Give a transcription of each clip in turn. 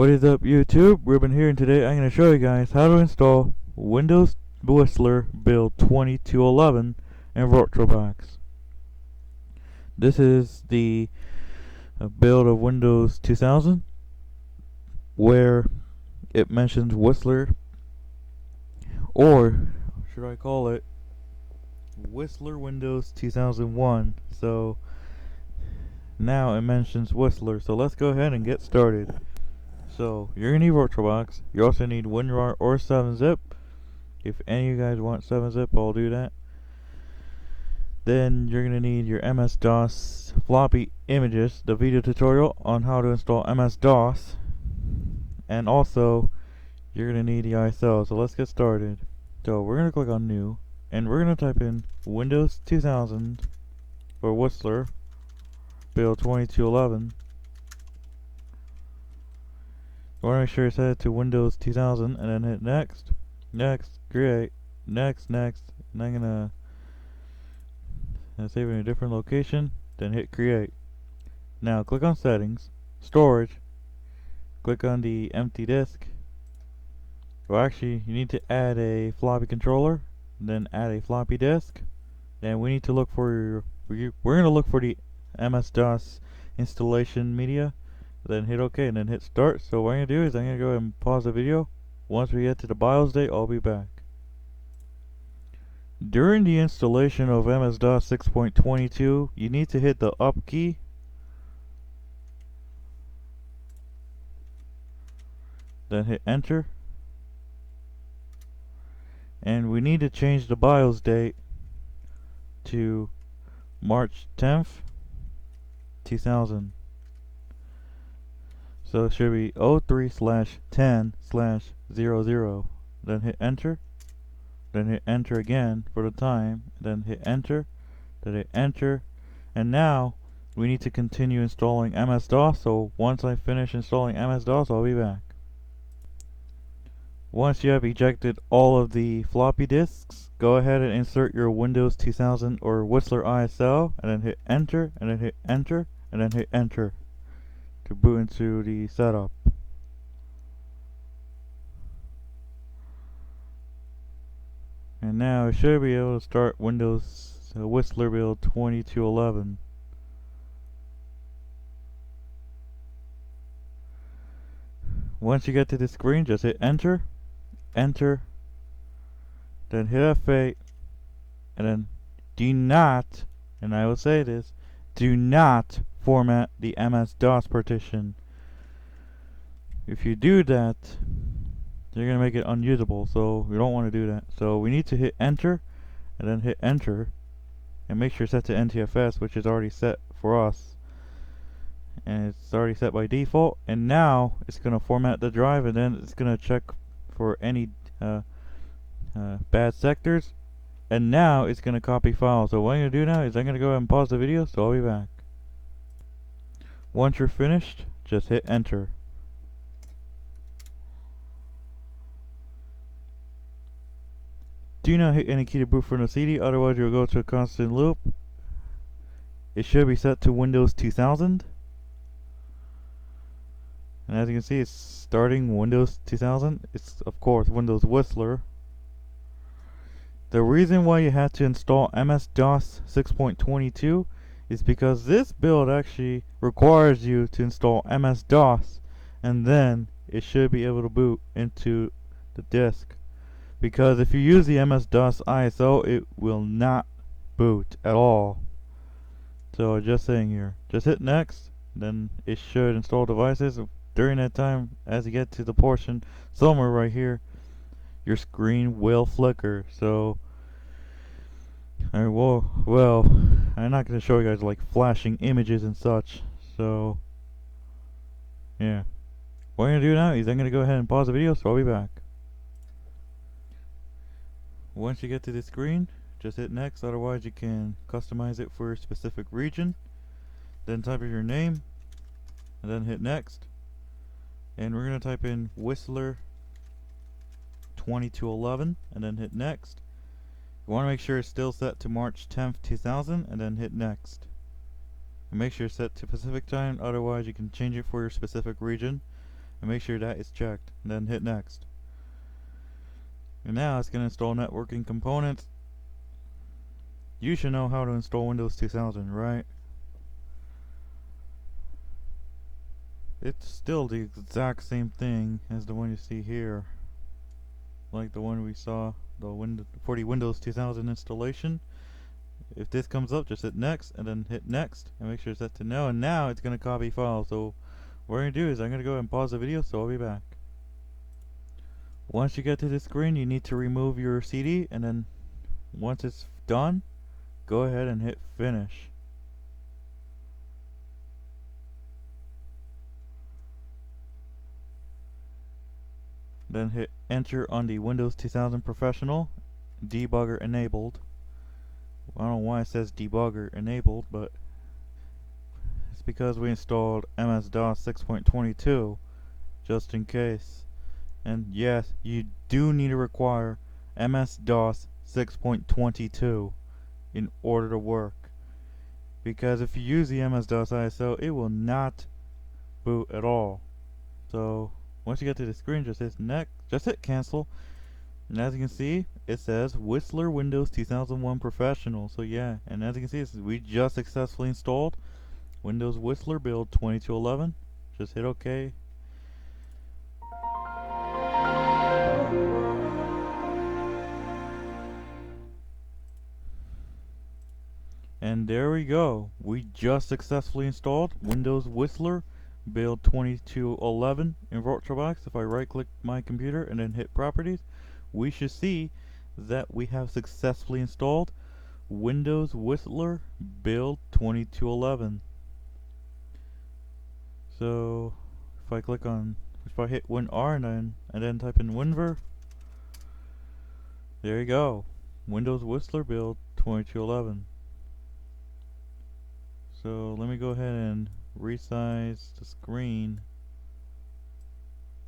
What is up, YouTube? Ruben here, and today I'm going to show you guys how to install Windows Whistler build 2211 in VirtualBox. This is the build of Windows 2000 where it mentions Whistler, or should I call it Whistler Windows 2001. So now it mentions Whistler, so let's go ahead and get started. So you're gonna need VirtualBox. You also need WinRAR or 7-zip. If any of you guys want 7-zip, I'll do that. Then you're gonna need your MS-DOS floppy images, the video tutorial on how to install MS-DOS, and also you're gonna need the ISO. So let's get started. So we're gonna click on New, and we're gonna type in Windows 2000 or Whistler build 2211. You want to make sure you set it to Windows 2000 and then hit next, next, create, next, and I'm gonna save it in a different location, then hit create. Now click on settings, storage, click on the empty disk. Well, actually you need to add a floppy controller, then add a floppy disk, and we need to look for we're going to look for the MS-DOS installation media. Then hit OK and then hit start. So what I'm going to do is I'm going to go ahead and pause the video. Once we get to the BIOS date, I'll be back. During the installation of MS-DOS 6.22, you need to hit the up key, then hit enter, and we need to change the BIOS date to March 10th, 2000. So it should be 03/10/00. Then hit enter. Then hit enter again for the time. Then hit enter. Then hit enter. And now we need to continue installing MS-DOS. So once I finish installing MS-DOS, I'll be back. Once you have ejected all of the floppy disks, go ahead and insert your Windows 2000 or Whistler ISO, and then hit enter, and then hit enter, and then hit enter to boot into the setup. And now it should be able to start Windows Whistler build 2211. Once you get to this screen, just hit enter, enter, then hit F8, and then do not, and I will say this, do not format the MS-DOS partition. If you do that, you're going to make it unusable, so we don't want to do that. So we need to hit enter, and then hit enter, and make sure it's set to NTFS, which is already set for us. And it's already set by default, and now it's going to format the drive, and then it's going to check for any bad sectors, and now it's going to copy files. So what I'm going to do now is I'm going to go ahead and pause the video, so I'll be back. Once you're finished, just hit enter. Do not hit any key to boot from the CD, otherwise you'll go to a constant loop. It should be set to Windows 2000. And as you can see, it's starting Windows 2000. It's of course Windows Whistler. The reason why you had to install MS-DOS 6.22 is because this build actually requires you to install MS-DOS, and then it should be able to boot into the disk. Because if you use the MS-DOS ISO, it will not boot at all. So just saying here, just hit next, then it should install devices. During that time, as you get to the portion somewhere right here, your screen will flicker. So well, I'm not going to show you guys like flashing images and such. So yeah, what I'm going to do now is I'm going to go ahead and pause the video, so I'll be back. Once you get to the screen, just hit next, otherwise you can customize it for a specific region. Then type in your name, and then hit next. And we're going to type in Whistler 2211, and then hit next. You want to make sure it's still set to March 10th, 2000, and then hit next. And make sure it's set to Pacific time, otherwise you can change it for your specific region. and make sure that is checked, and then hit next. And now it's going to install networking components. You should know how to install Windows 2000, right? It's still the exact same thing as the one you see here, like the one we saw for the Windows 2000 installation. If this comes up, just hit next and then hit next and make sure it's set to no, and now it's going to copy files. So what we're going to do is I'm going to go ahead and pause the video, so I'll be back. Once you get to this screen, you need to remove your CD, and then once it's done, go ahead and hit finish. Then hit enter on the Windows 2000 Professional, debugger enabled. I don't know why it says debugger enabled, but it's because we installed MS-DOS 6.22 just in case. And yes, you do need to require MS-DOS 6.22 in order to work, because if you use the MS-DOS ISO, it will not boot at all. So once you get to the screen, just hit cancel, and as you can see, it says Whistler Windows 2001 Professional. So yeah, and as you can see, we just successfully installed Windows Whistler build 2211. Just hit OK. And there we go. We just successfully installed Windows Whistler build 2211 in VirtualBox. If I right click my computer and then hit properties, we should see that we have successfully installed Windows Whistler build 2211. So if I hit WinR and then type in WinVer, there you go. Windows Whistler build 2211. So let me go ahead and resize the screen,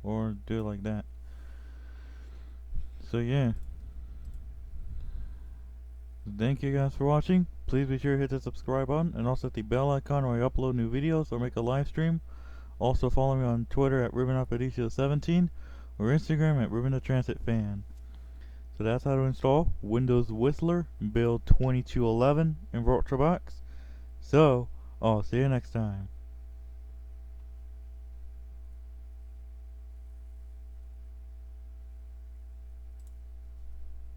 or do it like that. So yeah, thank you guys for watching. Please be sure to hit the subscribe button and also hit the bell icon when I upload new videos or make a live stream. Also follow me on Twitter at RubenAparicio17 or Instagram at RubenTheTransitFan. So that's how to install Windows Whistler build 2211 in VirtualBox. So I'll see you next time.